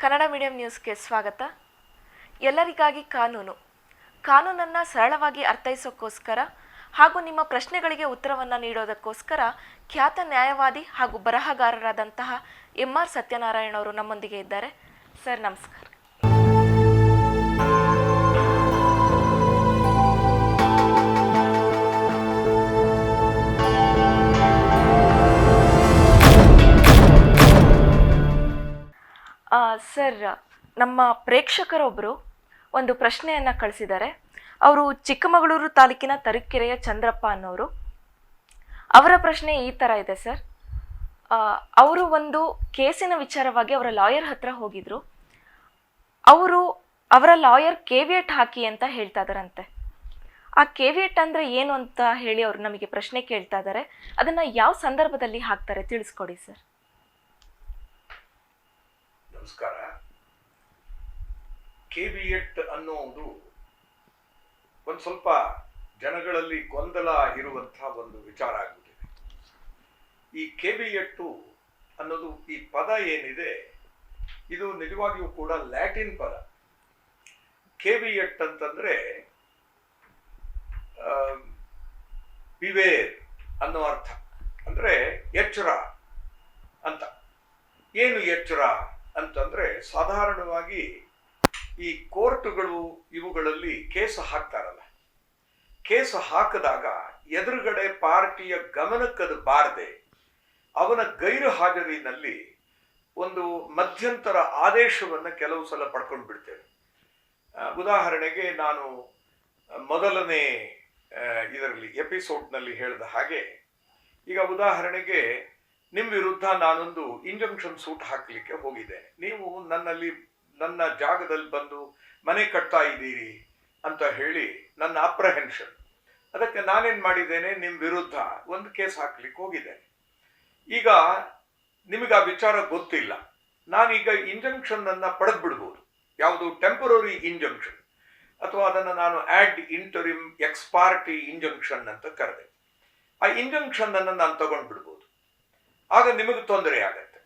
Kannada medium ನ್ಯೂಸ್ಗೆ ಸ್ವಾಗತ. ಎಲ್ಲರಿಗಾಗಿ ಕಾನೂನನ್ನು ಸರಳವಾಗಿ ಅರ್ಥೈಸೋಕ್ಕೋಸ್ಕರ ಹಾಗೂ ನಿಮ್ಮ ಪ್ರಶ್ನೆಗಳಿಗೆ ಉತ್ತರವನ್ನು ನೀಡೋದಕ್ಕೋಸ್ಕರ ಖ್ಯಾತ ನ್ಯಾಯವಾದಿ ಹಾಗೂ ಬರಹಗಾರರಾದಂತಹ ಎಂ.ಆರ್. ಸತ್ಯನಾರಾಯಣ ಅವರು ನಮ್ಮೊಂದಿಗೆ ಇದ್ದಾರೆ. ಸರ್, ನಮಸ್ಕಾರ. ಸರ್, ನಮ್ಮ ಪ್ರೇಕ್ಷಕರೊಬ್ಬರು ಒಂದು ಪ್ರಶ್ನೆಯನ್ನು ಕಳಿಸಿದ್ದಾರೆ. ಅವರು ಚಿಕ್ಕಮಗಳೂರು ತಾಲೂಕಿನ ತರೀಕೆರೆಯ ಚಂದ್ರಪ್ಪ ಅನ್ನೋರು. ಅವರ ಪ್ರಶ್ನೆ ಈ ಥರ ಇದೆ ಸರ್. ಅವರು ಒಂದು ಕೇಸಿನ ವಿಚಾರವಾಗಿ ಅವರ ಲಾಯರ್ ಹತ್ರ ಹೋಗಿದ್ರು. ಅವರ ಲಾಯರ್ ಕೇವಿಯಟ್ ಹಾಕಿ ಅಂತ ಹೇಳ್ತಾ ಇದ್ದಾರಂತೆ. ಆ ಕೇವಿಯಟ್ ಅಂದರೆ ಏನು ಅಂತ ಹೇಳಿ ಅವರು ನಮಗೆ ಪ್ರಶ್ನೆ ಕೇಳ್ತಾ ಇದ್ದಾರೆ. ಅದನ್ನು ಯಾವ ಸಂದರ್ಭದಲ್ಲಿ ಹಾಕ್ತಾರೆ ತಿಳಿಸ್ಕೊಡಿ ಸರ್. ನಮಸ್ಕಾರ. ಕೇವಿಯಟ್ ಅನ್ನೋದು ಒಂದು ಸ್ವಲ್ಪ ಜನಗಳಲ್ಲಿ ಗೊಂದಲ ಇರುವಂತಹ ಒಂದು ವಿಚಾರ ಆಗುತ್ತಿದೆ. ಈ ಕೇವಿಯಟ್ಟು ಅನ್ನೋದು ಈ ಪದ ಏನಿದೆ, ಇದು ನಿಜವಾಗಿಯೂ ಕೂಡ ಲ್ಯಾಟಿನ್ ಪದ. ಕೇವಿಯಟ್ ಅಂತಂದ್ರೆ ಬಿವೇರ್ ಅನ್ನೋ ಅರ್ಥ, ಅಂದ್ರೆ ಎಚ್ಚರ ಅಂತ. ಏನು ಎಚ್ಚರ ಅಂತಂದ್ರೆ, ಸಾಧಾರಣವಾಗಿ ಈ ಕೋರ್ಟುಗಳು ಇವುಗಳಲ್ಲಿ ಕೇಸು ಹಾಕ್ತಾರಲ್ಲ, ಕೇಸು ಹಾಕಿದಾಗ ಎದುರುಗಡೆ ಪಾರ್ಟಿಯ ಗಮನಕ್ಕದು ಬಾರದೆ ಅವನ ಗೈರು ಹಾಜರಿನಲ್ಲಿ ಒಂದು ಮಧ್ಯಂತರ ಆದೇಶವನ್ನು ಕೆಲವು ಸಲ ಪಡ್ಕೊಂಡು ಬಿಡ್ತೇವೆ. ಉದಾಹರಣೆಗೆ, ನಾನು ಮೊದಲನೇ ಇದರಲ್ಲಿ ಎಪಿಸೋಡ್ನಲ್ಲಿ ಹೇಳಿದ ಹಾಗೆ, ಈಗ ಉದಾಹರಣೆಗೆ ನಿಮ್ಮ ವಿರುದ್ಧ ನಾನೊಂದು ಇಂಜಂಕ್ಷನ್ ಸೂಟ್ ಹಾಕಲಿಕ್ಕೆ ಹೋಗಿದ್ದೇನೆ. ನೀವು ನನ್ನ ಜಾಗದಲ್ಲಿ ಬಂದು ಮನೆ ಕಟ್ತಾ ಇದ್ದೀರಿ ಅಂತ ಹೇಳಿ ನನ್ನ ಅಪ್ರಹೆನ್ಷನ್, ಅದಕ್ಕೆ ನಾನೇನ್ ಮಾಡಿದ್ದೇನೆ, ನಿಮ್ಮ ವಿರುದ್ಧ ಒಂದು ಕೇಸ್ ಹಾಕ್ಲಿಕ್ಕೆ ಹೋಗಿದ್ದೇನೆ. ಈಗ ನಿಮಗೆ ಆ ವಿಚಾರ ಗೊತ್ತಿಲ್ಲ. ನಾನೀಗ ಇಂಜಂಕ್ಷನ್ ಅನ್ನ ಪಡೆದು ಬಿಡ್ಬೋದು, ಯಾವುದು ಟೆಂಪರರಿ ಇಂಜಂಕ್ಷನ್, ಅಥವಾ ಅದನ್ನು ನಾನು ad interim ex parte injunction ಅಂತ ಕರೆದೆ. ಆ ಇಂಜಂಕ್ಷನ್ ಅನ್ನು ನಾನು ತಗೊಂಡ್ಬಿಡ್ಬೋದು. ಆಗ ನಿಮಗೆ ತೊಂದರೆ ಆಗತ್ತೆ.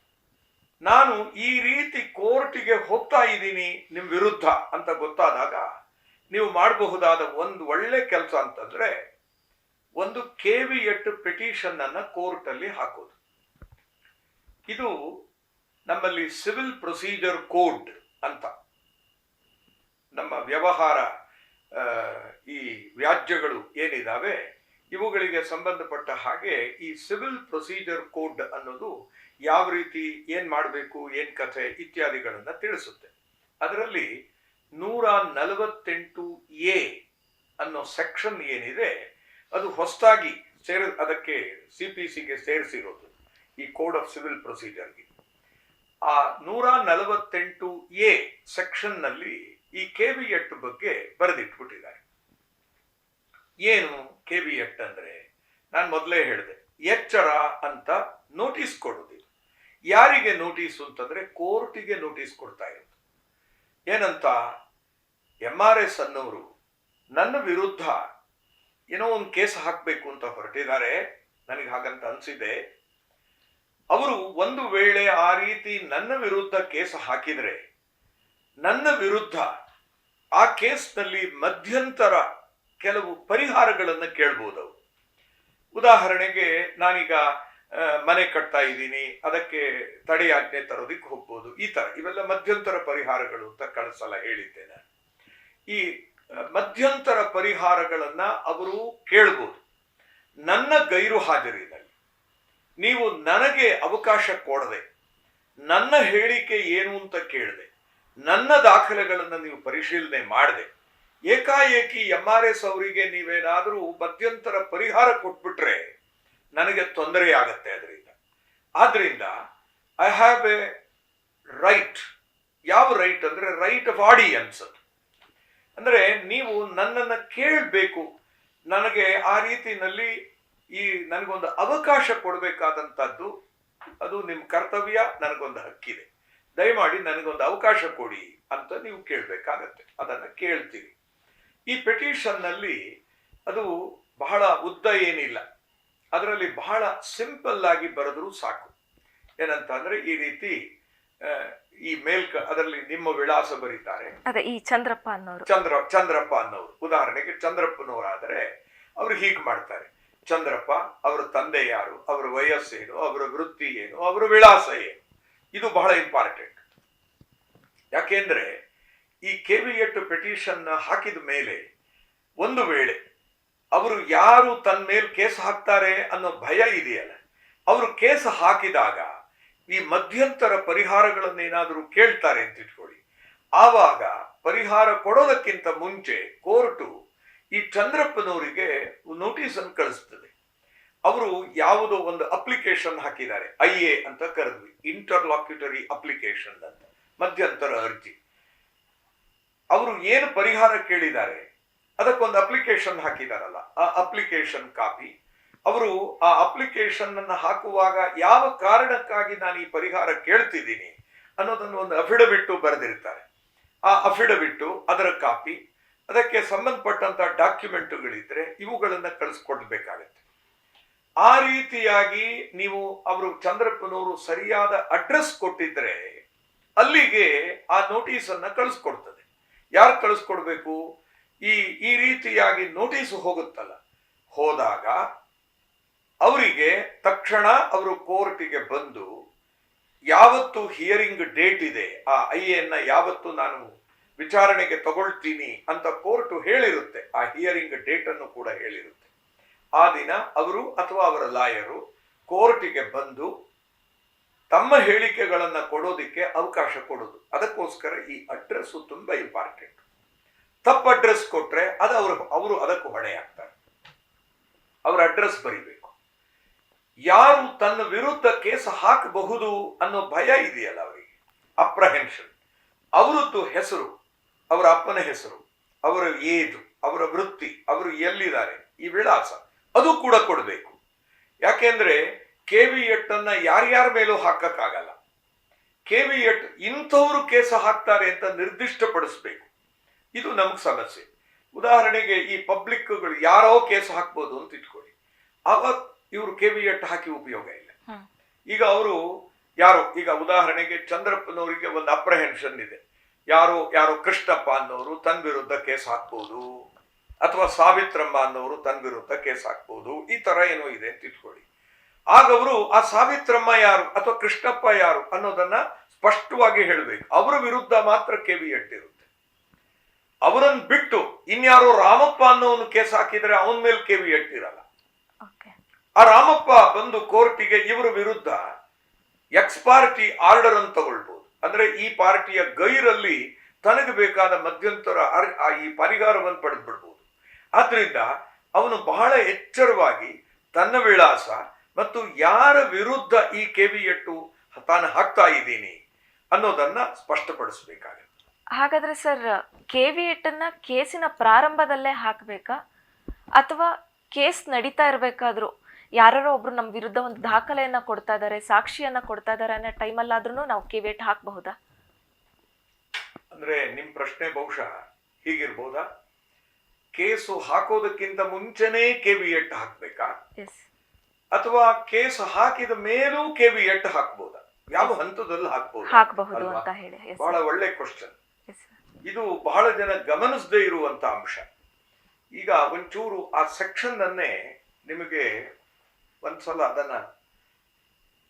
ನಾನು ಈ ರೀತಿ ಕೋರ್ಟಿಗೆ ಹೋಗ್ತಾ ಇದ್ದೀನಿ ನಿಮ್ಮ ವಿರುದ್ಧ ಅಂತ ಗೊತ್ತಾದಾಗ ನೀವು ಮಾಡಬಹುದಾದ ಒಂದು ಒಳ್ಳೆ ಕೆಲಸ ಅಂತಂದ್ರೆ, ಒಂದು ಕೇವಿಯಟ್ ಪಿಟಿಷನ್ ಅನ್ನ ಕೋರ್ಟ್ ಅಲ್ಲಿ ಹಾಕೋದು. ಇದು ನಮ್ಮಲ್ಲಿ ಸಿವಿಲ್ ಪ್ರೊಸೀಜರ್ ಕೋಡ್ ಅಂತ, ನಮ್ಮ ವ್ಯವಹಾರ ಈ ವ್ಯಾಜ್ಯಗಳು ಏನಿದಾವೆ ಇವುಗಳಿಗೆ ಸಂಬಂಧಪಟ್ಟ ಹಾಗೆ ಈ ಸಿವಿಲ್ ಪ್ರೊಸೀಜರ್ ಕೋಡ್ ಅನ್ನೋದು ಯಾವ ರೀತಿ ಏನ್ ಮಾಡಬೇಕು, ಏನ್ ಕಥೆ ಇತ್ಯಾದಿಗಳನ್ನ ತಿಳಿಸುತ್ತೆ. ಅದರಲ್ಲಿ 148A ಅನ್ನೋ ಸೆಕ್ಷನ್ ಏನಿದೆ, ಅದು ಹೊಸದಾಗಿ ಅದಕ್ಕೆ CPCಗೆ ಸೇರಿಸಿರೋದು, ಈ ಕೋಡ್ ಆಫ್ ಸಿವಿಲ್ ಪ್ರೊಸೀಜರ್ಗೆ. ಆ 148A ಸೆಕ್ಷನ್ ನಲ್ಲಿ ಈ ಕೇವಿಯಟ್ ಬಗ್ಗೆ ಬರೆದಿಟ್ಬಿಟ್ಟಿದ್ದಾರೆ. ಏನು ಕೇವಿಯಟ್ ಅಂದ್ರೆ, ನಾನು ಮೊದಲೇ ಹೇಳಿದೆ, ಎಚ್ಚರ ಅಂತ ನೋಟಿಸ್ ಕೊಡೋದು. ಯಾರಿಗೆ ನೋಟಿಸ್ ಅಂತಂದ್ರೆ, ಕೋರ್ಟಿಗೆ ನೋಟಿಸ್ ಕೊಡ್ತಾ ಇರೋದು. ಏನಂತ, MRS ಅನ್ನೋರು ನನ್ನ ವಿರುದ್ಧ ಏನೋ ಒಂದು ಕೇಸ್ ಹಾಕಬೇಕು ಅಂತ ಹೊರಟಿದ್ದಾರೆ, ನನಗೆ ಹಾಗಂತ ಅನ್ಸಿದೆ. ಅವರು ಒಂದು ವೇಳೆ ಆ ರೀತಿ ನನ್ನ ವಿರುದ್ಧ ಕೇಸ್ ಹಾಕಿದ್ರೆ, ನನ್ನ ವಿರುದ್ಧ ಆ ಕೇಸ್ನಲ್ಲಿ ಮಧ್ಯಂತರ ಕೆಲವು ಪರಿಹಾರಗಳನ್ನು ಕೇಳ್ಬೋದು. ಉದಾಹರಣೆಗೆ, ನಾನೀಗ ಮನೆ ಕಟ್ತಾ ಇದ್ದೀನಿ, ಅದಕ್ಕೆ ತಡೆಯಾಜ್ಞೆ ತರೋದಿಕ್ಕೆ ಹೋಗ್ಬೋದು, ಈ ತರ ಇವೆಲ್ಲ ಮಧ್ಯಂತರ ಪರಿಹಾರಗಳು ಅಂತ ಕಳೆದ ಸಲ ಹೇಳಿದ್ದೇನೆ. ಈ ಮಧ್ಯಂತರ ಪರಿಹಾರಗಳನ್ನ ಅವರು ಕೇಳ್ಬೋದು. ನನ್ನ ಗೈರು ಹಾಜರಿನಲ್ಲಿ ನೀವು ನನಗೆ ಅವಕಾಶ ಕೊಡದೆ, ನನ್ನ ಹೇಳಿಕೆ ಏನು ಅಂತ ಕೇಳದೆ, ನನ್ನ ದಾಖಲೆಗಳನ್ನು ನೀವು ಪರಿಶೀಲನೆ ಮಾಡದೆ, ಏಕಾಏಕಿ MRS ಅವರಿಗೆ ನೀವೇನಾದರೂ ಮಧ್ಯಂತರ ಪರಿಹಾರ ಕೊಟ್ಬಿಟ್ರೆ ನನಗೆ ತೊಂದರೆ ಆಗತ್ತೆ. ಆದ್ರಿಂದ ಐ ಹ್ಯಾವ್ ಎ ರೈಟ್. ಯಾವ ರೈಟ್ ಅಂದ್ರೆ, ರೈಟ್ ಆಫ್ ಆಡಿಯನ್ಸ್. ಅಂದ್ರೆ ನೀವು ನನ್ನನ್ನು ಕೇಳಬೇಕು, ನನಗೆ ಆ ರೀತಿನಲ್ಲಿ ನನಗೊಂದು ಅವಕಾಶ ಕೊಡಬೇಕಾದಂಥದ್ದು, ಅದು ನಿಮ್ಮ ಕರ್ತವ್ಯ, ನನಗೊಂದು ಹಕ್ಕಿದೆ. ದಯಮಾಡಿ ನನಗೊಂದು ಅವಕಾಶ ಕೊಡಿ ಅಂತ ನೀವು ಕೇಳಬೇಕಾಗತ್ತೆ. ಅದನ್ನು ಕೇಳ್ತೀವಿ. ಈ ಪಿಟಿಷನ್ನಲ್ಲಿ ಅದು ಬಹಳ ಉದ್ದ ಏನಿಲ್ಲ, ಅದರಲ್ಲಿ ಬಹಳ ಸಿಂಪಲ್ ಆಗಿ ಬರೆದ್ರೂ ಸಾಕು. ಏನಂತ ಅಂದ್ರೆ, ಈ ರೀತಿ ಈ ಅದರಲ್ಲಿ ನಿಮ್ಮ ವಿಳಾಸ ಬರೀತಾರೆ. ಅದೇ ಈ ಚಂದ್ರಪ್ಪ ಅನ್ನೋರು, ಚಂದ್ರಪ್ಪ ಅನ್ನೋರು. ಉದಾಹರಣೆಗೆ ಚಂದ್ರಪ್ಪನವರಾದರೆ ಅವರು ಹೀಗೆ ಮಾಡ್ತಾರೆ: ಚಂದ್ರಪ್ಪ, ಅವರ ತಂದೆ ಯಾರು, ಅವರ ವಯಸ್ಸೇನು, ಅವರ ವೃತ್ತಿ ಏನು, ಅವರ ವಿಳಾಸ ಏನು. ಇದು ಬಹಳ ಇಂಪಾರ್ಟೆಂಟ್. ಯಾಕೆಂದ್ರೆ ಈ ಕೆವಿಎಟ್ ಪೆಟಿಷನ್ ಹಾಕಿದ ಮೇಲೆ ಒಂದು ವೇಳೆ ಅವರು ಯಾರು ತನ್ನ ಮೇಲೆ ಕೇಸ್ ಹಾಕ್ತಾರೆ ಅನ್ನೋ ಭಯ ಇದೆಯಲ್ಲ, ಅವರು ಕೇಸ್ ಹಾಕಿದಾಗ ಈ ಮಧ್ಯಂತರ ಪರಿಹಾರಗಳನ್ನೇನಾದರೂ ಕೇಳ್ತಾರೆ ಅಂತ ಇಟ್ಕೊಳ್ಳಿ. ಆವಾಗ ಪರಿಹಾರ ಕೊಡೋದಕ್ಕಿಂತ ಮುಂಚೆ ಕೋರ್ಟು ಈ ಚಂದ್ರಪ್ಪನವರಿಗೆ ನೋಟಿಸ್ ಅನ್ನು ಕಳಿಸ್ತದೆ. ಅವರು ಯಾವುದೋ ಒಂದು ಅಪ್ಲಿಕೇಶನ್ ಹಾಕಿದ್ದಾರೆ, IA ಅಂತ ಕರೆದ್ವಿ, ಇಂಟರ್ಲಾಕ್ಯುಟರಿ ಅಪ್ಲಿಕೇಶನ್ ಅಂತ, ಮಧ್ಯಂತರ ಅರ್ಜಿ. ಅವರು ಏನು ಪರಿಹಾರ ಕೇಳಿದ್ದಾರೆ ಅದಕ್ಕೊಂದು ಅಪ್ಲಿಕೇಶನ್ ಹಾಕಿದಾರಲ್ಲ, ಆ ಅಪ್ಲಿಕೇಶನ್ ಕಾಪಿ, ಅವರು ಆ ಅಪ್ಲಿಕೇಶನ್ ಅನ್ನು ಹಾಕುವಾಗ ಯಾವ ಕಾರಣಕ್ಕಾಗಿ ನಾನು ಈ ಪರಿಹಾರ ಕೇಳ್ತಿದ್ದೀನಿ ಅನ್ನೋದನ್ನು ಒಂದು ಅಫಿಡವಿಟ್ ಬರೆದಿರ್ತಾರೆ. ಆ ಅಫಿಡವಿಟ್, ಅದರ ಕಾಪಿ, ಅದಕ್ಕೆ ಸಂಬಂಧಪಟ್ಟಂತ ಡಾಕ್ಯುಮೆಂಟ್ಗಳಿದ್ರೆ ಇವುಗಳನ್ನ ಕಳಿಸ್ಕೊಡ್ಬೇಕಾಗತ್ತೆ. ಆ ರೀತಿಯಾಗಿ ನೀವು ಅವರು ಚಂದ್ರಪ್ಪನವರು ಸರಿಯಾದ ಅಡ್ರೆಸ್ ಕೊಟ್ಟಿದ್ರೆ ಅಲ್ಲಿಗೆ ಆ ನೋಟಿಸ್ ಅನ್ನ ಕಳಿಸ್ಕೊಡ್ತದೆ. ಯಾರು ಕಳಿಸ್ಕೊಡ್ಬೇಕು? ಈ ರೀತಿಯಾಗಿ ನೋಟಿಸ್ ಹೋಗುತ್ತಲ್ಲ, ಹೋದಾಗ ಅವರಿಗೆ ತಕ್ಷಣ ಅವರು ಕೋರ್ಟಿಗೆ ಬಂದು ಯಾವತ್ತು ಹಿಯರಿಂಗ್ ಡೇಟ್ ಇದೆ, ಆ IA ಯಾವತ್ತು ನಾನು ವಿಚಾರಣೆಗೆ ತಗೊಳ್ತೀನಿ ಅಂತ ಕೋರ್ಟ್ ಹೇಳಿರುತ್ತೆ. ಆ ಹಿಯರಿಂಗ್ ಡೇಟ್ ಅನ್ನು ಕೂಡ ಹೇಳಿರುತ್ತೆ. ಆ ದಿನ ಅವರು ಅಥವಾ ಅವರ ಲಾಯರು ಕೋರ್ಟಿಗೆ ಬಂದು ತಮ್ಮ ಹೇಳಿಕೆಗಳನ್ನ ಕೊಡೋದಿಕ್ಕೆ ಅವಕಾಶ ಕೊಡೋದು. ಅದಕ್ಕೋಸ್ಕರ ಈ ಅಡ್ರೆಸ್ ತುಂಬಾ ಇಂಪಾರ್ಟೆಂಟ್. ತಪ್ಪು ಅಡ್ರೆಸ್ ಕೊಟ್ರೆ ಅದು ಅವರು ಅದಕ್ಕೂ ಹೊಣೆ ಆಗ್ತಾರೆ. ಅವರ ಅಡ್ರೆಸ್ ಬರಿಬೇಕು. ಯಾರು ತನ್ನ ವಿರುದ್ಧ ಕೇಸ್ ಹಾಕಬಹುದು ಅನ್ನೋ ಭಯ ಇದೆಯಲ್ಲ ಅವರಿಗೆ, ಅಪ್ರಹೆನ್ಷನ್, ಅವರದ್ದು ಹೆಸರು, ಅವರ ಅಪ್ಪನ ಹೆಸರು, ಅವರ ಏಜು, ಅವರ ವೃತ್ತಿ, ಅವರು ಎಲ್ಲಿದ್ದಾರೆ, ಈ ವಿಳಾಸ, ಅದು ಕೂಡ ಕೊಡಬೇಕು. ಯಾಕೆಂದ್ರೆ ಕೆವಿಎಟ್ ಅನ್ನ ಯಾರ್ಯಾರ ಮೇಲೂ ಹಾಕಕ್ಕಾಗಲ್ಲ. ಕೆವಿಎಟ್ ಇಂಥವ್ರು ಕೇಸ್ ಹಾಕ್ತಾರೆ ಅಂತ ನಿರ್ದಿಷ್ಟಪಡಿಸ್ಬೇಕು. ಇದು ನಮಗ್ ಸಮಸ್ಯೆ. ಉದಾಹರಣೆಗೆ ಈ ಪಬ್ಲಿಕ್ಗಳು ಯಾರೋ ಕೇಸ್ ಹಾಕ್ಬೋದು ಅಂತ ಇಟ್ಕೊಳ್ಳಿ, ಅವಾಗ ಇವರು ಕೆವಿಎಟ್ ಹಾಕಿ ಉಪಯೋಗ ಇಲ್ಲ. ಈಗ ಅವರು ಯಾರೋ, ಈಗ ಉದಾಹರಣೆಗೆ ಚಂದ್ರಪ್ಪನವರಿಗೆ ಒಂದು ಅಪ್ರಹೆನ್ಷನ್ ಇದೆ, ಯಾರೋ ಕೃಷ್ಣಪ್ಪ ಅನ್ನೋರು ತನ್ನ ವಿರುದ್ಧ ಕೇಸ್ ಹಾಕ್ಬೋದು, ಅಥವಾ ಸಾವಿತ್ರಮ್ಮ ಅನ್ನೋರು ತನ್ನ ವಿರುದ್ಧ ಕೇಸ್ ಹಾಕ್ಬೋದು, ಈ ತರ ಏನೋ ಇದೆ ಅಂತ ಇಟ್ಕೊಳ್ಳಿ. ಆಗ ಅವರು ಆ ಸಾವಿತ್ರಮ್ಮ ಯಾರು ಅಥವಾ ಕೃಷ್ಣಪ್ಪ ಯಾರು ಅನ್ನೋದನ್ನ ಸ್ಪಷ್ಟವಾಗಿ ಹೇಳಬೇಕು. ಅವರ ವಿರುದ್ಧ ಮಾತ್ರ ಕೆವಿಎಟ್ ಇರುತ್ತೆ. ಅವರನ್ನು ಬಿಟ್ಟು ಇನ್ಯಾರೋ ರಾಮಪ್ಪ ಅನ್ನೋನು ಕೇಸ್ ಹಾಕಿದ್ರೆ ಅವನ ಮೇಲೆ ಕೆವಿಎಟ್ ಇರಲ್ಲ. ಆ ರಾಮಪ್ಪ ಬಂದು ಕೋರ್ಟಿಗೆ ಇವರ ವಿರುದ್ಧ ಎಕ್ಸ್ ಪಾರ್ಟಿ ಆರ್ಡರ್ ಅನ್ನು ತಗೊಳ್ಬಹುದು. ಅಂದ್ರೆ ಈ ಪಾರ್ಟಿಯ ಗೈರಲ್ಲಿ ತನಗೆ ಬೇಕಾದ ಮಧ್ಯಂತರ ಈ ಪರಿಹಾರವನ್ನು ಪಡೆದು ಬಿಡ್ಬೋದು. ಆದ್ರಿಂದ ಅವನು ಬಹಳ ಎಚ್ಚರವಾಗಿ ತನ್ನ ವಿಳಾಸ ಮತ್ತು ಯಾರ ವಿರುದ್ಧ ಈ ಕೆವಿಎಟ್ಟು ತಾನು ಹಾಕ್ತಾ ಇದ್ದೀನಿ ಅನ್ನೋದನ್ನ ಸ್ಪಷ್ಟಪಡಿಸಬೇಕಾಗುತ್ತೆ. ಹಾಗಾದ್ರೆ ಸರ್, ಕೆವಿಎಟ್ ಅನ್ನ ಕೇಸಿನ ಪ್ರಾರಂಭದಲ್ಲೇ ಹಾಕ್ಬೇಕಾ, ಅಥವಾ ಕೇಸ್ ನಡೀತಾ ಇರ್ಬೇಕಾದ್ರು ಯಾರೋ ಒಬ್ರು ನಮ್ಮ ವಿರುದ್ಧ ಒಂದು ದಾಖಲೆಯನ್ನ ಕೊಡ್ತಾ ಇದ್ದಾರೆ, ಸಾಕ್ಷಿಯನ್ನ ಕೊಡ್ತಾ ಇದ್ದಾರೆ ಅನ್ನೋ ಟೈಮಲ್ಲಾದ್ರೂ ನಾವು ಕೆವಿಎಟ್ ಹಾಕಬಹುದಾ? ಅಂದ್ರೆ ನಿಮ್ ಪ್ರಶ್ನೆ ಬಹುಶಃ ಹೀಗಿರ್ಬೋದಾ, ಕೇಸು ಹಾಕೋದಕ್ಕಿಂತ ಮುಂಚೆನೇ ಕೆವಿಎಟ್ ಹಾಕ್ಬೇಕಾ, ಅಥವಾ ಕೇಸ್ ಹಾಕಿದ ಮೇಲೂ ಕೆವಿಎಟ್ ಹಾಕ್ಬೋದಾ, ಯಾವ ಹಂತದಲ್ಲಿ ಹಾಕಬಹುದು ಅಂತ ಹೇಳಿ? ಬಹಳ ಒಳ್ಳೆ ಕ್ವಶನ್. ಇದು ಬಹಳ ಜನ ಗಮನಿಸದೇ ಇರುವಂತ ಅಂಶ. ಈಗ ಒಂಚೂರು ಆ ಸೆಕ್ಷನ್ ಅನ್ನೇ ನಿಮಗೆ ಒಂದ್ಸಲ ಅದನ್ನ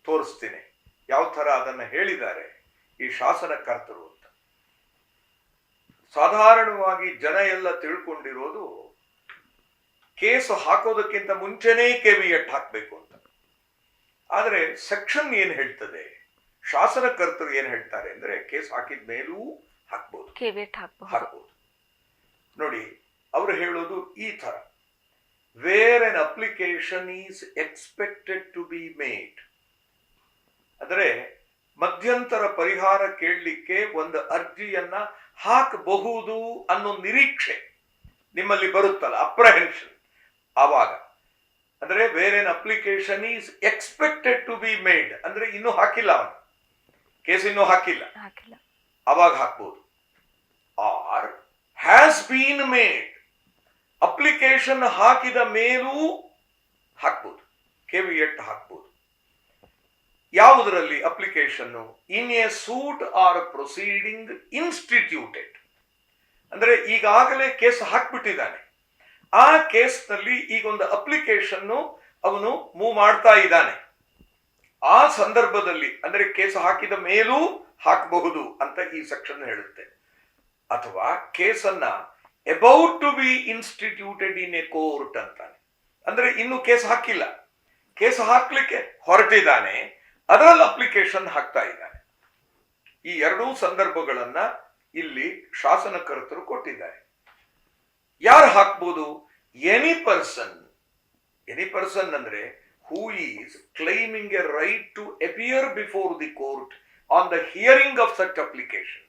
ತೋರಿಸ್ತೀನಿ, ಯಾವ ತರ ಅದನ್ನ ಹೇಳಿದ್ದಾರೆ ಈ ಶಾಸನಕರ್ತರು ಅಂತ. ಸಾಧಾರಣವಾಗಿ ಜನ ಎಲ್ಲ ತಿಳ್ಕೊಂಡಿರೋದು ಕೇಸು ಹಾಕೋದಕ್ಕಿಂತ ಮುಂಚೆನೇ ಕೆವಿಎಟ್ ಹಾಕ್ಬೇಕು ಅಂತ. ಆದ್ರೆ ಸೆಕ್ಷನ್ ಏನ್ ಹೇಳ್ತದೆ, ಶಾಸನಕರ್ತರು ಏನ್ ಹೇಳ್ತಾರೆ ಅಂದ್ರೆ ಕೇಸ್ ಹಾಕಿದ ಮೇಲೂ ಹಾಕ್ಬೋದು, ಕೆವಿಎಟ್ ಹಾಕ್ಬೋದು. ನೋಡಿ, ಅವರು ಹೇಳೋದು ಈ ತರ: wear an application is expected to be made, ಅಂದ್ರೆ ಮಧ್ಯಂತರ ಪರಿಹಾರ ಕೇಳಲಿಕ್ಕೆ ಒಂದು ಅರ್ಜಿಯನ್ನ ಹಾಕಬಹುದು ಅನ್ನೋ ನಿರೀಕ್ಷೆ ನಿಮ್ಮಲ್ಲಿ ಬರುತ್ತಲ್ಲ, ಅಪ್ರಹೆನ್ಷನ್, ಆವಾಗ ಅಂದ್ರೆ wear an application is expected to be made ಅಂದ್ರೆ ಇನ್ನೂ ಹಾಕಿಲ್ಲ, ಅವನು ಕೇಸ್ ಇನ್ನೂ ಹಾಕಿಲ್ಲ, ಅವಾಗ ಹಾಕ್ಬೋದು. Or has been made, application ಹಾಕಿದ ಮೇಲೂ ಹಾಕ್ಬೋದು, ಕೆವಿಎಟ್ ಹಾಕ್ಬೋದು. ಯಾವುದರಲ್ಲಿ application? In a suit or proceeding instituted. ಅಂದ್ರೆ ಈಗಾಗಲೇ ಕೇಸ್ ಹಾಕ್ಬಿಟ್ಟಿದ್ದಾನೆ, ಆ ಕೇಸ್ನಲ್ಲಿ ಈಗ ಒಂದು ಅಪ್ಲಿಕೇಶನ್ನು ಅವನು ಮೂವ್ ಮಾಡ್ತಾ ಇದ್ದಾನೆ. ಆ ಸಂದರ್ಭದಲ್ಲಿ ಅಂದ್ರೆ ಕೇಸ್ ಹಾಕಿದ ಮೇಲೂ ಹಾಕಬಹುದು ಅಂತ ಈ ಸೆಕ್ಷನ್ ಹೇಳುತ್ತೆ. ಅಥವಾ ಕೇಸನ್ನ about to be instituted in a court ಅಂತಾನೆ. ಅಂದ್ರೆ ಇನ್ನು ಕೇಸ್ ಹಾಕಿಲ್ಲ, ಕೇಸ್ ಹಾಕ್ಲಿಕ್ಕೆ ಹೊರಟಿದ್ದಾನೆ, ಅದರಲ್ಲಿ ಅಪ್ಲಿಕೇಶನ್ ಹಾಕ್ತಾ ಇದ್ದಾನೆ. ಈ ಎರಡೂ ಸಂದರ್ಭಗಳನ್ನ ಇಲ್ಲಿ ಶಾಸನಕರ್ತರು ಕೊಟ್ಟಿದ್ದಾರೆ. ಯಾರು ಹಾಕ್ಬೋದು? Any person. ಎನಿ ಪರ್ಸನ್ ಅಂದ್ರೆ who is claiming a right to appear before the court on the hearing of such application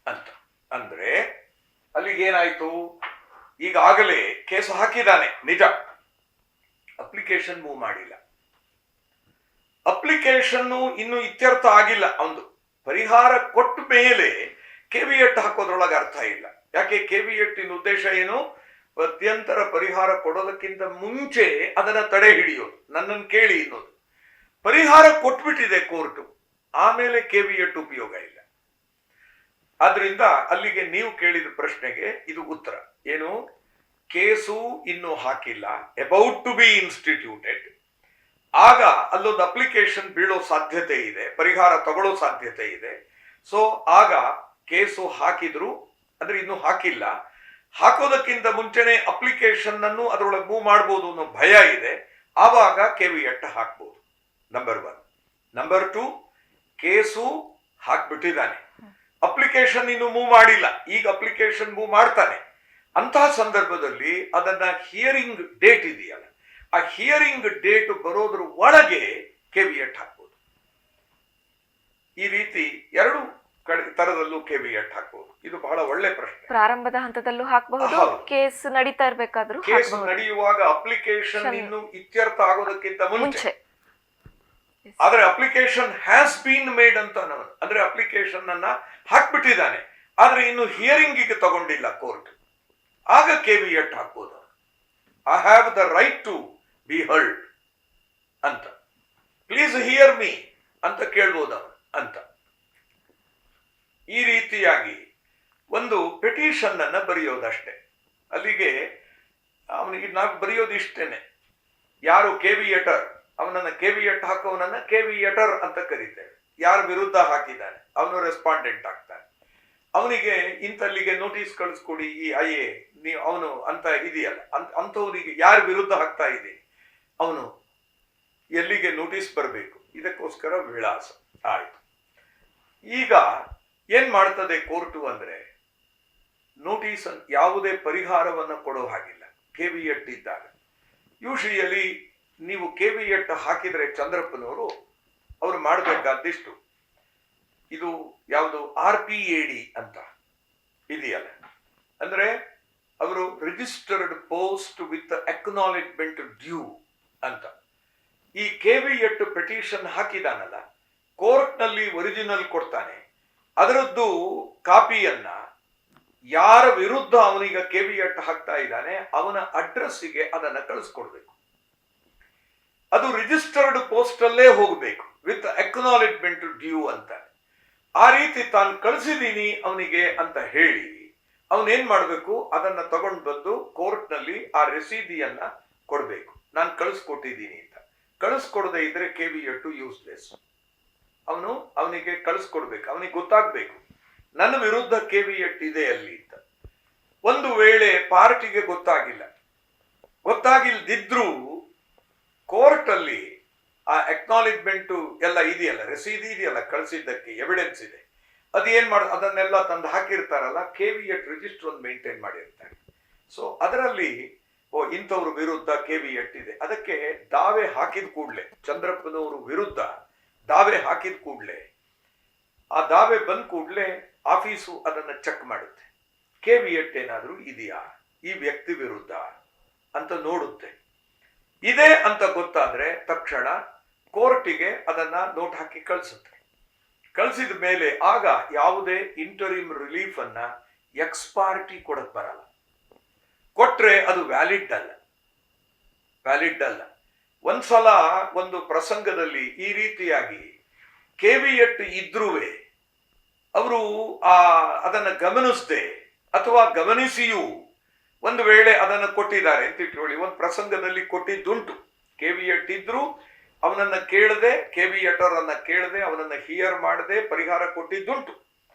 ಅಂತ. ಅಂದ್ರೆ ಅಲ್ಲಿಗೇನಾಯ್ತು, ಈಗಾಗಲೇ ಕೇಸ್ ಹಾಕಿದ್ದಾನೆ ನಿಜ, ಅಪ್ಲಿಕೇಶನ್ ಮೂವ್ ಮಾಡಿಲ್ಲ. ಅಪ್ಲಿಕೇಶನ್ ಇನ್ನು ಇತ್ಯರ್ಥ ಆಗಿಲ್ಲ, ಒಂದು ಪರಿಹಾರ ಕೊಟ್ಟ ಮೇಲೆ ಕೆವಿಎಟ್ ಹಾಕೋದ್ರೊಳಗೆ ಅರ್ಥ ಇಲ್ಲ. ಯಾಕೆ? ಕೆವಿಎಟ್ಟಿನ ಉದ್ದೇಶ ಏನು? ಮಧ್ಯಂತರ ಪರಿಹಾರ ಕೊಡೋದಕ್ಕಿಂತ ಮುಂಚೆ ಅದನ್ನ ತಡೆ ಹಿಡಿಯೋದು, ನನ್ನನ್ನು ಕೇಳಿ ಅನ್ನೋದು. ಪರಿಹಾರ ಕೊಟ್ಬಿಟ್ಟಿದೆ ಕೋರ್ಟು, ಆಮೇಲೆ ಕೆವಿಎಟ್ ಉಪಯೋಗ ಇಲ್ಲ. ಆದ್ರಿಂದ ಅಲ್ಲಿಗೆ ನೀವು ಕೇಳಿದ ಪ್ರಶ್ನೆಗೆ ಇದು ಉತ್ತರ ಏನು? ಕೇಸು ಇನ್ನು ಹಾಕಿಲ್ಲ, ಅಬೌಟ್ ಟು ಬಿ ಇನ್ಸ್ಟಿಟ್ಯೂಟೆಡ್. ಆಗ ಅಲ್ಲೊಂದು ಅಪ್ಲಿಕೇಶನ್ ಬೀಳೋ ಸಾಧ್ಯತೆ ಇದೆ, ಪರಿಹಾರ ತಗೊಳ್ಳೋ ಸಾಧ್ಯತೆ ಇದೆ. ಸೊ ಆಗ ಕೇಸು ಹಾಕಿದ್ರು ಅಂದ್ರೆ ಇನ್ನು ಹಾಕಿಲ್ಲ, ಹಾಕೋದಕ್ಕಿಂತ ಮುಂಚೆನೆ ಅಪ್ಲಿಕೇಶನ್ ಅನ್ನು ಅದರೊಳಗೆ ಮೂವ್ ಮಾಡ್ಬೋದು ಅನ್ನೋ ಭಯ ಇದೆ, ಆವಾಗ ಕೆವಿಎಟ್ ಹಾಕ್ಬೋದು. ನಂಬರ್ 1. ನಂಬರ್ 2, ಕೇಸು ಹಾಕ್ಬಿಟ್ಟಿದ್ದಾನೆ, ಅಪ್ಲಿಕೇಶನ್ ಇನ್ನು ಮೂವ್ ಮಾಡಿಲ್ಲ, ಈಗ ಅಪ್ಲಿಕೇಶನ್ ಮೂವ್ ಮಾಡ್ತಾನೆ. ಅಂತಹ ಸಂದರ್ಭದಲ್ಲಿ ಅದನ್ನ ಹಿಯರಿಂಗ್ ಡೇಟ್ ಇದೆಯಲ್ಲ, ಆ ಹಿಯರಿಂಗ್ ಡೇಟ್ ಬರೋದ್ರ ಒಳಗೆ ಕೆವಿಎಟ್ ಹಾಕ್ಬೋದು. ಈ ರೀತಿ ಎರಡು ತರದಲ್ಲೂ ಕೆವಿಎಟ್ ಹಾಕ್ಬೋದು. ಇದು ಬಹಳ ಒಳ್ಳೆ ಪ್ರಶ್ನೆ. ಪ್ರಾರಂಭದ ಹಂತದಲ್ಲೂ ಹಾಕಬಹುದು, ಕೇಸ್ ನಡೀತಾ ಇರ್ಬೇಕಾದ್ರೂ ಕೇಸ್ ನಡೆಯುವಾಗ ಅಪ್ಲಿಕೇಶನ್ ಇನ್ನು ಇತ್ಯರ್ಥ ಆಗೋದಕ್ಕಿಂತ ಮುಂಚೆ. ಆದ್ರೆ ಅಪ್ಲಿಕೇಶನ್ ಹ್ಯಾಸ್ ಬೀನ್ ಮೇಡ್ ಅಂತ ಅಂದ್ರೆ ಅಪ್ಲಿಕೇಶನ್ ಅನ್ನ ಹಾಕ್ಬಿಟ್ಟಿದ್ದಾನೆ, ಆದ್ರೆ ಇನ್ನು ಹಿಯರಿಂಗಿಗೆ ತಗೊಂಡಿಲ್ಲ ಕೋರ್ಟ್, ಆಗ ಕೆವಿಎಟ್ ಹಾಕ್ಬೋದು. I have the right to be heard ಅಂತ, ಪ್ಲೀಸ್ ಹಿಯರ್ ಮೀ ಅಂತ ಕೇಳ್ಬೋದು ಅಂತ. ಈ ರೀತಿಯಾಗಿ ಒಂದು ಪೆಟಿಷನ್ ಅನ್ನ ಬರೆಯೋದಷ್ಟೇ. ಅಲ್ಲಿಗೆ ಅವನಿಗೆ ನಾವು ಬರೆಯೋದು ಇಷ್ಟೇನೆ. ಯಾರು ಕೆವಿಎಟರ್, ಅವನನ್ನ ಕೆವಿಎಟ್ ಹಾಕೋವನನ್ನ ಕೆವಿಎಟರ್ ಅಂತ ಕರೀತೇವೆ. ಯಾರ ವಿರುದ್ಧ ಹಾಕಿದ್ದಾನೆ ಅವನು ರೆಸ್ಪಾಂಡೆಂಟ್ ಆಗ್ತಾನೆ. ಅವನಿಗೆ ಇಂತಲ್ಲಿಗೆ ನೋಟಿಸ್ ಕಳಿಸ್ಕೊಡಿ ಈ IA ನೀವು ಅವನು ಅಂತ ಇದೆಯಲ್ಲ, ಅಂಥವನಿಗೆ ಯಾರ ವಿರುದ್ಧ ಹಾಕ್ತಾ ಇದ್ದೀನಿ, ಅವನು ಎಲ್ಲಿಗೆ ನೋಟಿಸ್ ಬರಬೇಕು, ಇದಕ್ಕೋಸ್ಕರ ವಿಳಾಸ ಆಯ್ತು. ಈಗ ಏನ್ ಮಾಡ್ತದೆ ಕೋರ್ಟು ಅಂದ್ರೆ, ನೋಟಿಸ್ ಯಾವುದೇ ಪರಿಹಾರವನ್ನ ಕೊಡೋ ಹಾಗಿಲ್ಲ ಕೆವಿಎಟ್ ಇದ್ದಾಗ. ಯೂಶಿಯಲಿ ನೀವು ಕೆವಿಎಟ್ ಹಾಕಿದ್ರೆ ಚಂದ್ರಪ್ಪನವರು ಅವರು ಮಾಡಬೇಕಾದಿಷ್ಟು, ಇದು ಯಾವುದು RPAD ಅಂತ ಇದೆಯಲ್ಲ, ಅಂದ್ರೆ ಅವರು registered post with acknowledgement due ಅಂತ. ಈ ಕೆವಿಎಟ್ ಪೆಟಿಷನ್ ಹಾಕಿದಾನಲ್ಲ, ಕೋರ್ಟ್ ನಲ್ಲಿ ಒರಿಜಿನಲ್ ಕೊಡ್ತಾನೆ, ಅದರದ್ದು ಕಾಪಿಯನ್ನ ಯಾರ ವಿರುದ್ಧ ಅವನಿಗೆ ಕೆವಿಎಟ್ ಹಾಕ್ತಾ ಇದ್ದಾನೆ ಅವನ ಅಡ್ರೆಸ್ಸಿಗೆ ಅದನ್ನ ಕಳಿಸ್ಕೊಡ್ಬೇಕು. ಅದು ರಿಜಿಸ್ಟರ್ಡ್ ಪೋಸ್ಟ್ ಅಲ್ಲೇ ಹೋಗಬೇಕು ವಿತ್ ಅಕ್ನಾಲೆಜ್ಮೆಂಟ್ ಡ್ಯೂ ಅಂತ. ಆ ರೀತಿ ತಾನು ಕಳಿಸಿದೀನಿ ಅವನಿಗೆ ಅಂತ ಹೇಳಿ ಅವನೇನ್ ಮಾಡ್ಬೇಕು, ಅದನ್ನ ತಗೊಂಡು ಬಂದು ಕೋರ್ಟ್ ನಲ್ಲಿ ಆ ರಸೀದಿಯನ್ನ ಕೊಡ್ಬೇಕು, ನಾನು ಕಳಿಸ್ಕೊಟ್ಟಿದ್ದೀನಿ ಅಂತ. ಕಳಿಸ್ಕೊಡದೆ ಇದ್ರೆ ಕೆವಿಎಟ್ ಯೂಸ್ಲೆಸ್. ಅವನಿಗೆ ಕಳಿಸ್ಕೊಡ್ಬೇಕು, ಅವನಿಗೆ ಗೊತ್ತಾಗ್ಬೇಕು ನನ್ನ ವಿರುದ್ಧ ಕೆವಿಎಟ್ ಇದೆ ಅಲ್ಲಿ ಅಂತ. ಒಂದು ವೇಳೆ ಪಾರ್ಟಿಗೆ ಗೊತ್ತಾಗಿಲ್ದಿದ್ರೂ ಕೋರ್ಟ್ ಅಲ್ಲಿ ಆ ಅಕ್ನಾಲೆಜ್ಮೆಂಟ್ ಎಲ್ಲ ಇದೆಯಲ್ಲ, ರಸೀದಿ ಇದೆಯಲ್ಲ, ಕಳಿಸಿದ್ದಕ್ಕೆ ಎವಿಡೆನ್ಸ್ ಇದೆ, ಅದೇನ್ ಅದನ್ನೆಲ್ಲ ತಂದು ಹಾಕಿರ್ತಾರಲ್ಲ, ಕೆವಿಎಟ್ ರಿಜಿಸ್ಟರ್ ಒಂದು ಮೇಂಟೈನ್ ಮಾಡಿರ್ತಾರೆ. ಸೊ ಅದರಲ್ಲಿ ಇಂಥವ್ರ ವಿರುದ್ಧ ಕೆವಿಎಟ್ ಇದೆ, ಅದಕ್ಕೆ ದಾವೆ ಹಾಕಿದ ಕೂಡ್ಲೆ, ಚಂದ್ರಪ್ಪನವರು ವಿರುದ್ಧ ದಾವೆ ಹಾಕಿದ ಕೂಡ್ಲೆ, ಆ ದಾವೆ ಬಂದ ಕೂಡ್ಲೆ ಆಫೀಸು ಅದನ್ನ ಚೆಕ್ ಮಾಡುತ್ತೆ, ಕೆವಿಎಟ್ ಏನಾದ್ರೂ ಇದೆಯಾ ಈ ವ್ಯಕ್ತಿ ವಿರುದ್ಧ ಅಂತ ನೋಡುತ್ತೆ. ಇದೆ ಅಂತ ಗೊತ್ತಾದ್ರೆ ತಕ್ಷಣ ಕೋರ್ಟಿಗೆ ಅದನ್ನ ನೋಟ್ ಹಾಕಿ ಕಳಿಸುತ್ತೆ. ಕಳಿಸಿದ ಮೇಲೆ ಆಗ ಯಾವುದೇ ಇಂಟರಿಮ್ ರಿಲೀಫ್ ಅನ್ನ ಎಕ್ಸ್ ಪಾರ್ಟಿ ಕೊಡಕ್ ಬರಲ್ಲ. ಕೊಟ್ರೆ ಅದು ವ್ಯಾಲಿಡ್ ಅಲ್ಲ. ಒಂದ್ಸಲ ಒಂದು ಪ್ರಸಂಗದಲ್ಲಿ ಈ ರೀತಿಯಾಗಿ ಕೇವಿಯಟ್ ಇದ್ರುವೆ ಅವರು ಅದನ್ನು ಗಮನಿಸದೆ ಅಥವಾ ಗಮನಿಸಿಯೂ ಒಂದು ವೇಳೆ ಅದನ್ನು ಕೊಟ್ಟಿದ್ದಾರೆ ಅಂತ ಇಟ್ಕೊಳ್ಳಿ. ಒಂದು ಪ್ರಸಂಗದಲ್ಲಿ ಕೊಟ್ಟಿದ್ದುಂಟು. ಕೇವಿಯಟ್ ಇದ್ರು ಅವನನ್ನ ಕೇಳದೆ, ಕೇವಿಯಟರನ್ನ ಕೇಳದೆ, ಅವನನ್ನ ಹಿಯರ್ ಮಾಡದೆ ಪರಿಹಾರ ಕೊಟ್ಟಿದ್ದುಂಟು.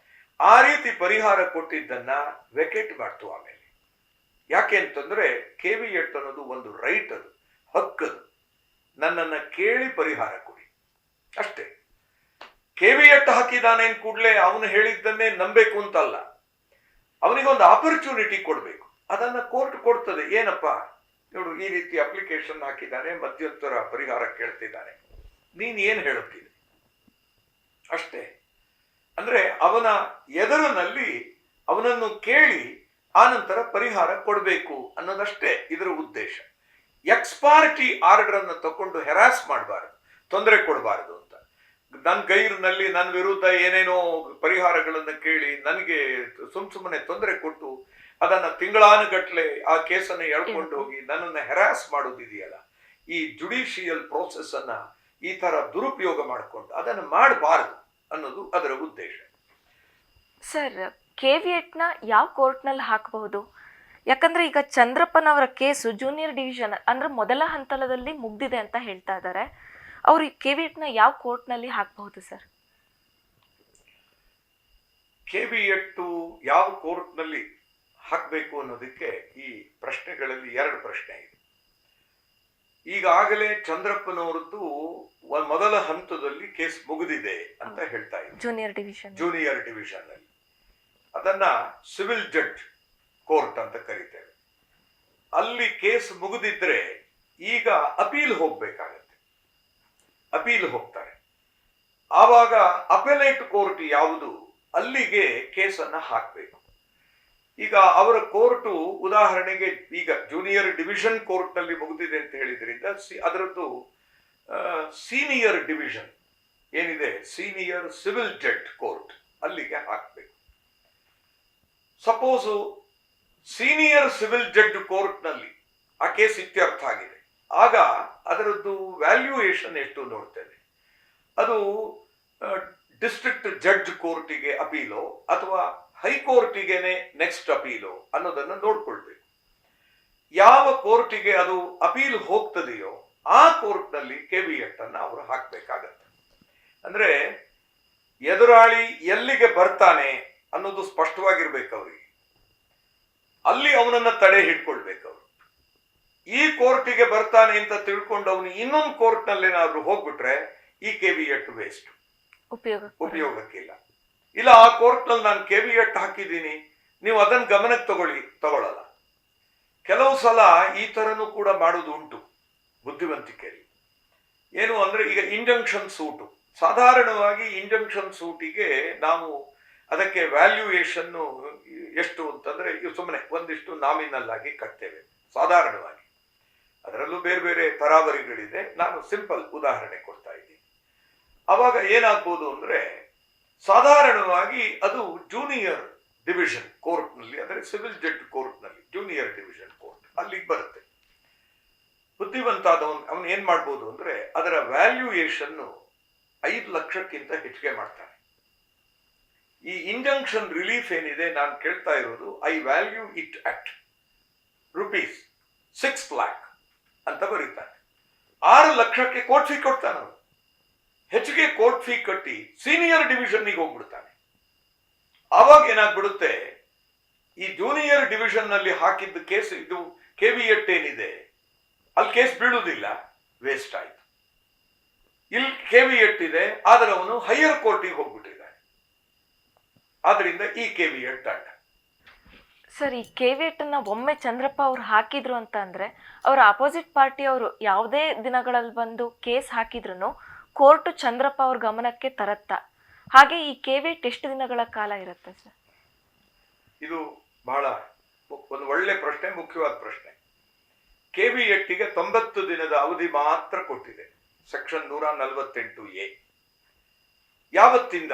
ಆ ರೀತಿ ಪರಿಹಾರ ಕೊಟ್ಟಿದ್ದನ್ನ ವೆಕೆಟ್ ಮಾಡ್ತು ಆಮೇಲೆ. ಯಾಕೆ ಅಂತಂದ್ರೆ ಕೇವಿಯಟ್ ಅನ್ನೋದು ಒಂದು ರೈಟ್, ಅದು ಹಕ್ಕದು. ನನ್ನನ್ನ ಕೇಳಿ ಪರಿಹಾರ ಕೊಡಿ ಅಷ್ಟೇ. ಕೇವಿಯಟ್ ಹಾಕಿದಾನೆ ಕೂಡಲೇ ಅವನು ಹೇಳಿದ್ದನ್ನೇ ನಂಬೇಕು ಅಂತಲ್ಲ, ಅವನಿಗೊಂದು ಆಪರ್ಚುನಿಟಿ ಕೊಡಬೇಕು. ಅದನ್ನ ಕೋರ್ಟ್ ಕೊಡ್ತದೆ. ಏನಪ್ಪ ನೋಡು, ಈ ರೀತಿ ಅಪ್ಲಿಕೇಶನ್ ಹಾಕಿದ್ದಾನೆ, ಮಧ್ಯಂತರ ಪರಿಹಾರ ಕೇಳ್ತಿದ್ದಾನೆ, ನೀನ್ ಏನ್ ಹೇಳುತ್ತೀನಿ ಅಷ್ಟೇ. ಅಂದ್ರೆ ಅವನ ಎದುರಿನಲ್ಲಿ ಅವನನ್ನು ಕೇಳಿ ಆನಂತರ ಪರಿಹಾರ ಕೊಡಬೇಕು ಅನ್ನೋದಷ್ಟೇ ಇದರ ಉದ್ದೇಶ. ಎಕ್ಸ್ ಪಾರ್ಟಿ ಆರ್ಡರ್ ಅನ್ನು ತಕೊಂಡು ಹೆರಾಸ್ ಮಾಡಬಾರದು, ತೊಂದರೆ ಕೊಡಬಾರದು ಅಂತ. ನನ್ನ ಗೈರಿನಲ್ಲಿ ನನ್ನ ವಿರುದ್ಧ ಏನೇನೋ ಪರಿಹಾರಗಳನ್ನು ಕೇಳಿ ನನಗೆ ಸುಮ್ಮನೆ ತೊಂದರೆ ಕೊಟ್ಟು ಅದನ್ನ ತಿಂಗಳಾನುಗಟ್ಲೆ ಆ ಕೇಸನ್ನು ಎಳ್ಕೊಂಡು ಹೋಗಿ ನನ್ನನ್ನು ಹೆರಾಸ್ ಮಾಡೋದಿದೆಯಲ್ಲ, ಈ ಜುಡಿಷಿಯಲ್ ಪ್ರೋಸೆಸ್ ಅನ್ನ ಈ ತರ ದುರುಪಯೋಗ ಮಾಡಿಕೊಂಡು ಅದನ್ನು ಮಾಡಬಾರದು ಅನ್ನೋದು ಅದರ ಉದ್ದೇಶ. ಸರ್, ಕೇವಿಯಟ್ನ ಯಾವ ಕೋರ್ಟ್ನಲ್ಲಿ ಹಾಕಬಹುದು? ಯಾಕಂದ್ರೆ ಈಗ ಚಂದ್ರಪ್ಪನವರ ಕೇಸು ಜೂನಿಯರ್ ಡಿವಿಷನ್ ಅಂದ್ರೆ ಮೊದಲ ಹಂತದಲ್ಲಿ ಮುಗ್ದಿದೆ ಅಂತ ಹೇಳ್ತಾ ಇದ್ದಾರೆ. ಅವರು ಈ ಕೇವಿಯಟ್ನ ಯಾವ ಕೋರ್ಟ್ನಲ್ಲಿ ಹಾಕಬಹುದು ಸರ್? ಕೇವಿಯಟ್ಟು ಯಾವ ಕೋರ್ಟ್ನಲ್ಲಿ ಹಾಕಬೇಕು ಅನ್ನೋದಕ್ಕೆ ಈ ಪ್ರಶ್ನೆಗಳಲ್ಲಿ ಎರಡು ಪ್ರಶ್ನೆ ಇದೆ. ಈಗಾಗಲೇ ಚಂದ್ರಪ್ಪನವರದ್ದು ಮೊದಲ ಹಂತದಲ್ಲಿ ಕೇಸ್ ಮುಗಿದಿದೆ ಅಂತ ಹೇಳ್ತಾ ಇದ್ದಾರೆ. ಜೂನಿಯರ್ ಡಿವಿಷನ್ ಅಲ್ಲಿ ಅದನ್ನ ಸಿವಿಲ್ ಜಡ್ಜ್ ಕೋರ್ಟ್ ಅಂತ ಕರೀತೇವೆ. ಅಲ್ಲಿ ಕೇಸ್ ಮುಗಿದಿದ್ರೆ ಈಗ ಅಪೀಲ್ ಹೋಗ್ಬೇಕಾಗತ್ತೆ. ಅಪೀಲ್ ಹೋಗ್ತಾರೆ. ಆವಾಗ ಅಪೆಲೇಟ್ ಕೋರ್ಟ್ ಯಾವುದು ಅಲ್ಲಿಗೆ ಕೇಸನ್ನ ಹಾಕಬೇಕು. ಈಗ ಅವರ ಕೋರ್ಟು ಉದಾಹರಣೆಗೆ ಈಗ ಜೂನಿಯರ್ ಡಿವಿಷನ್ ಕೋರ್ಟ್ ನಲ್ಲಿ ಮುಗಿದಿದೆ ಅಂತ ಹೇಳಿದ್ರಿಂದ ಅದರದ್ದು ಸೀನಿಯರ್ ಡಿವಿಷನ್ ಏನಿದೆ, ಸೀನಿಯರ್ ಸಿವಿಲ್ ಜಡ್ಜ್ ಕೋರ್ಟ್, ಅಲ್ಲಿಗೆ ಹಾಕಬೇಕು. Suppose senior civil judge court ನಲ್ಲಿ ಆ ಕೇಸ್ ಇತ್ಯರ್ಥ ಆಗಿದೆ, ಆಗ ಅದರದ್ದು ವ್ಯಾಲ್ಯೂಯೇಷನ್ ಎಷ್ಟು ನೋಡ್ತೇನೆ. ಅದು ಡಿಸ್ಟ್ರಿಕ್ಟ್ ಜಡ್ಜ್ ಕೋರ್ಟಿಗೆ ಅಪೀಲೋ ಅಥವಾ ಹೈಕೋರ್ಟಿಗೆನೆ ನೆಕ್ಸ್ಟ್ ಅಪೀಲು ಅನ್ನೋದನ್ನ ನೋಡ್ಕೊಳ್ಬೇಕು. ಯಾವ ಕೋರ್ಟಿಗೆ ಅದು ಅಪೀಲ್ ಹೋಗ್ತದೆಯೋ ಆ ಕೋರ್ಟ್ನಲ್ಲಿ ಕೇವಿಯಟ್ ಅನ್ನ ಅವರು ಹಾಕ್ಬೇಕಾಗತ್ತೆ. ಅಂದ್ರೆ ಎದುರಾಳಿ ಎಲ್ಲಿಗೆ ಬರ್ತಾನೆ ಅನ್ನೋದು ಸ್ಪಷ್ಟವಾಗಿರ್ಬೇಕು ಅವರಿಗೆ. ಅಲ್ಲಿ ಅವನನ್ನ ತಡೆ ಹಿಡ್ಕೊಳ್ಬೇಕು ಅವರು. ಈ ಕೋರ್ಟಿಗೆ ಬರ್ತಾನೆ ಅಂತ ತಿಳ್ಕೊಂಡು ಅವನು ಇನ್ನೊಂದು ಕೋರ್ಟ್ನಲ್ಲಿ ಏನಾದ್ರು ಹೋಗ್ಬಿಟ್ರೆ ಈ ಕೇವಿಯಟ್ ವೇಸ್ಟ್, ಉಪಯೋಗಕ್ಕಿಲ್ಲ. ಇಲ್ಲ, ಆ ಕೋರ್ಟ್ನಲ್ಲಿ ನಾನು ಕೇವಿಯಟ್ ಹಾಕಿದ್ದೀನಿ, ನೀವು ಅದನ್ನ ಗಮನಕ್ಕೆ ತಗೊಳ್ಳಲ್ಲ. ಕೆಲವು ಸಲ ಈ ತರನು ಕೂಡ ಮಾಡೋದು ಉಂಟು ಬುದ್ಧಿವಂತಿಕೆಯಲ್ಲಿ. ಏನು ಅಂದ್ರೆ ಈಗ ಇಂಜಂಕ್ಷನ್ ಸೂಟು, ಸಾಧಾರಣವಾಗಿ ಇಂಜಂಕ್ಷನ್ ಸೂಟಿಗೆ ನಾವು ಅದಕ್ಕೆ ವ್ಯಾಲ್ಯೂಯೇಷನ್ ಎಷ್ಟು ಅಂತಂದ್ರೆ ಸುಮ್ಮನೆ ಒಂದಿಷ್ಟು ನಾಮಿನಲ್ ಆಗಿ ಕಟ್ತೇವೆ ಸಾಧಾರಣವಾಗಿ. ಅದರಲ್ಲೂ ಬೇರೆ ಬೇರೆ ತರಾವರಿಗಳಿದೆ, ನಾನು ಸಿಂಪಲ್ ಉದಾಹರಣೆ ಕೊಡ್ತಾ ಇದ್ದೀನಿ. ಅವಾಗ ಏನಾಗ್ಬೋದು ಅಂದ್ರೆ ಸಾಧಾರಣವಾಗಿ ಅದು ಜೂನಿಯರ್ ಡಿವಿಷನ್ ಕೋರ್ಟ್ ನಲ್ಲಿ, ಅಂದರೆ ಸಿವಿಲ್ ಜಡ್ಜ್ ಕೋರ್ಟ್ ನಲ್ಲಿ ಜೂನಿಯರ್ ಡಿವಿಷನ್ ಕೋರ್ಟ್ ಅಲ್ಲಿಗೆ ಬರುತ್ತೆ. ಬುದ್ಧಿವಂತ ಅವನು ಏನ್ ಮಾಡ್ಬೋದು ಅಂದ್ರೆ ಅದರ ವ್ಯಾಲ್ಯೂಯೇಷನ್ 5 ಲಕ್ಷಕ್ಕಿಂತ ಹೆಚ್ಚಿಗೆ ಮಾಡ್ತಾನೆ. ಈ ಇಂಜಂಕ್ಷನ್ ರಿಲೀಫ್ ಏನಿದೆ ನಾನು ಕೇಳ್ತಾ ಇರೋದು, I value it at ₹6 lakh ಅಂತ ಬರೀತಾನೆ. 6 ಲಕ್ಷಕ್ಕೆ ಕೋರ್ಟ್ ಫೀ ಕೊಡ್ತಾನೆ ಅವನು. ಹೆಚ್ಚಿಗೆ ಕೋರ್ಟ್ ಫೀ ಕಟ್ಟಿ ಸೀನಿಯರ್ ಡಿವಿಷನ್ಗೆ ಹೋಗ್ಬಿಡ್ತಾನೆ. ಆವಾಗ ಏನಾಗ್ಬಿಡುತ್ತೆ, ಈ ಜೂನಿಯರ್ ಡಿವಿಷನ್ ನಲ್ಲಿ ಹಾಕಿದ್ದ ಕೇಸ್, ಇದು ಕೇವಿಯಟ್ ಏನಿದೆ ಅಲ್ಲಿ ಕೇಸ್ ಬೀಳುವುದಿಲ್ಲ, ವೇಸ್ಟ್ ಆಯ್ತು. ಇಲ್ಲಿ ಕೇವಿಯಟ್ ಇದೆ, ಆದರೆ ಅವನು ಹೈಯರ್ ಕೋರ್ಟಿಗೆ ಹೋಗ್ಬಿಟ್ಟಿದ್ದಾನೆ. ಆದ್ರಿಂದ ಈ ಕೇವಿಯಟ್ ದಂಡ. ಸರ್, ಈ ಕೇವಿಯಟ್ ಅನ್ನ ಒಮ್ಮೆ ಚಂದ್ರಪ್ಪ ಅವ್ರು ಹಾಕಿದ್ರು ಅಂತ ಅಂದ್ರೆ ಅವ್ರ ಅಪೋಸಿಟ್ ಪಾರ್ಟಿ ಅವರು ಯಾವುದೇ ದಿನಗಳಲ್ಲಿ ಬಂದು ಕೇಸ್ ಹಾಕಿದ್ರು ಕೋರ್ಟ್ ಚಂದ್ರಪ್ಪ ಅವ್ರ ಗಮನಕ್ಕೆ ತರತ್ತ? ಹಾಗೆ ಈ ಕೇವಿಯಟ್ ಎಷ್ಟು ದಿನಗಳ ಕಾಲ ಇರುತ್ತೆ ಸರ್? ಇದು ಬಹಳ ಒಂದು ಒಳ್ಳೆ ಪ್ರಶ್ನೆ, ಮುಖ್ಯವಾದ ಪ್ರಶ್ನೆ. ಕೇವಿಯಟ್ಗೆ 90 ದಿನದ ಅವಧಿ ಮಾತ್ರ ಕೊಟ್ಟಿದೆ ಸೆಕ್ಷನ್ 148A. ಯಾವತ್ತಿಂದ?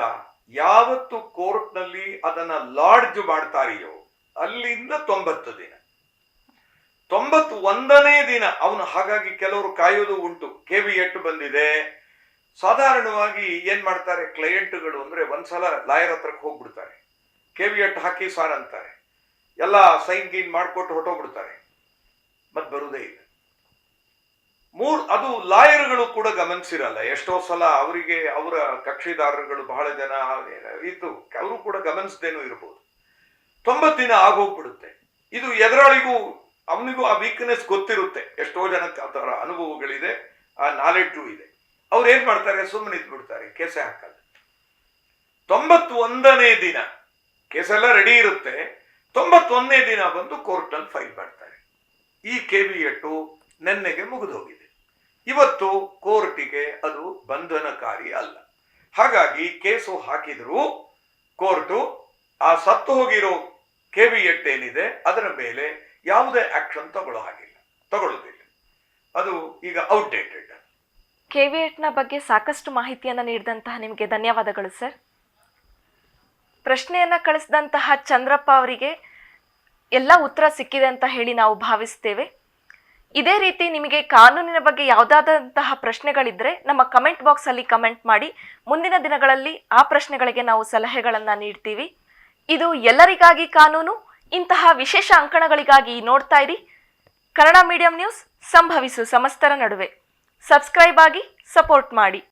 ಯಾವತ್ತು ಕೋರ್ಟ್ ನಲ್ಲಿ ಅದನ್ನ ಲಾಡ್ಜ್ ಮಾಡ್ತಾರೆಯೋ ಅಲ್ಲಿಂದ 90 ದಿನ. 91ನೇ ದಿನ ಅವನು, ಹಾಗಾಗಿ ಕೆಲವರು ಕಾಯೋದು ಉಂಟು. KV8 ಬಂದಿದೆ. ಸಾಧಾರಣವಾಗಿ ಏನ್ ಮಾಡ್ತಾರೆ ಕ್ಲೈಂಟ್ಗಳು ಅಂದ್ರೆ, ಒಂದ್ಸಲ ಲಾಯರ್ ಹತ್ರಕ್ಕೆ ಹೋಗ್ಬಿಡ್ತಾರೆ, KV8 ಹಾಕಿ ಸಾರ್ ಅಂತಾರೆ, ಎಲ್ಲ ಸೈನ್ ಗೀನ್ ಮಾಡ್ಕೊಟ್ಟು ಹೊಟ್ಟೋಗ್ಬಿಡ್ತಾರೆ, ಮತ್ ಬರುವುದೇ ಇಲ್ಲ. ಅದು ಲಾಯರ್ಗಳು ಕೂಡ ಗಮನಿಸಿರಲ್ಲ. ಎಷ್ಟೋ ಸಲ ಅವರಿಗೆ ಅವರ ಕಕ್ಷಿದಾರರುಗಳು ಬಹಳ ಜನ ಇದ್ದು ಅವರು ಕೂಡ ಗಮನಿಸದೇನೂ ಇರಬಹುದು. 90 ದಿನ ಆಗೋಗ್ಬಿಡುತ್ತೆ. ಇದು ಎದುರಾಳಿಗೂ ಅವನಿಗೂ ಆ ವೀಕ್ನೆಸ್ ಗೊತ್ತಿರುತ್ತೆ. ಎಷ್ಟೋ ಜನಕ್ಕೆ ಅದರ ಅನುಭವಗಳಿದೆ, ಆ ನಾಲೆಡ್ಜು ಇದೆ. ಅವ್ರು ಏನ್ ಮಾಡ್ತಾರೆ, ಸುಮ್ಮನೆ ಇದ್ಬಿಡ್ತಾರೆ, ಕೇಸೇ ಹಾಕಲ್ಲ. 91ನೇ ದಿನ ಕೇಸೆಲ್ಲ ರೆಡಿ ಇರುತ್ತೆ. 91ನೇ ದಿನ ಬಂದು ಕೋರ್ಟಲ್ಲಿ ಫೈಲ್ ಮಾಡ್ತಾರೆ. ಈ KV8 ನೆನ್ನೆಗೆ ಮುಗಿದೋಗಿದೆ. ಇವತ್ತು ಕೋರ್ಟಿಗೆ ಅದು ಬಂಧನಕಾರಿ ಅಲ್ಲ. ಹಾಗಾಗಿ ಕೇಸು ಹಾಕಿದ್ರು ಕೋರ್ಟು ಆ ಸತ್ತು ಹೋಗಿರೋ KV8 ಏನಿದೆ ಅದರ ಮೇಲೆ ಯಾವುದೇ ಆಕ್ಷನ್ ತಗೊಳ್ಳೋದಿಲ್ಲ. ಅದು ಈಗ ಔಟ್ಡೇಟೆಡ್. KV8ನ ಬಗ್ಗೆ ಸಾಕಷ್ಟು ಮಾಹಿತಿಯನ್ನು ನೀಡಿದಂತಹ ನಿಮಗೆ ಧನ್ಯವಾದಗಳು ಸರ್. ಪ್ರಶ್ನೆಯನ್ನು ಕಳಿಸಿದಂತಹ ಚಂದ್ರಪ್ಪ ಅವರಿಗೆ ಎಲ್ಲ ಉತ್ತರ ಸಿಕ್ಕಿದೆ ಅಂತ ಹೇಳಿ ನಾವು ಭಾವಿಸ್ತೇವೆ. ಇದೇ ರೀತಿ ನಿಮಗೆ ಕಾನೂನಿನ ಬಗ್ಗೆ ಯಾವುದಾದಂತಹ ಪ್ರಶ್ನೆಗಳಿದ್ದರೆ ನಮ್ಮ ಕಮೆಂಟ್ ಬಾಕ್ಸಲ್ಲಿ ಕಮೆಂಟ್ ಮಾಡಿ. ಮುಂದಿನ ದಿನಗಳಲ್ಲಿ ಆ ಪ್ರಶ್ನೆಗಳಿಗೆ ನಾವು ಸಲಹೆಗಳನ್ನು ನೀಡ್ತೀವಿ. ಇದು ಎಲ್ಲರಿಗಾಗಿ ಕಾನೂನು. ಇಂತಹ ವಿಶೇಷ ಅಂಕಣಗಳಿಗಾಗಿ ನೋಡ್ತಾ ಇರಿ ಕನ್ನಡ ಮೀಡಿಯಂ ನ್ಯೂಸ್, ಸಂಭವಿಸು ಸಮಸ್ತರ ನಡುವೆ. ಸಬ್ಸ್ಕ್ರೈಬ್ ಆಗಿ, ಸಪೋರ್ಟ್ ಮಾಡಿ.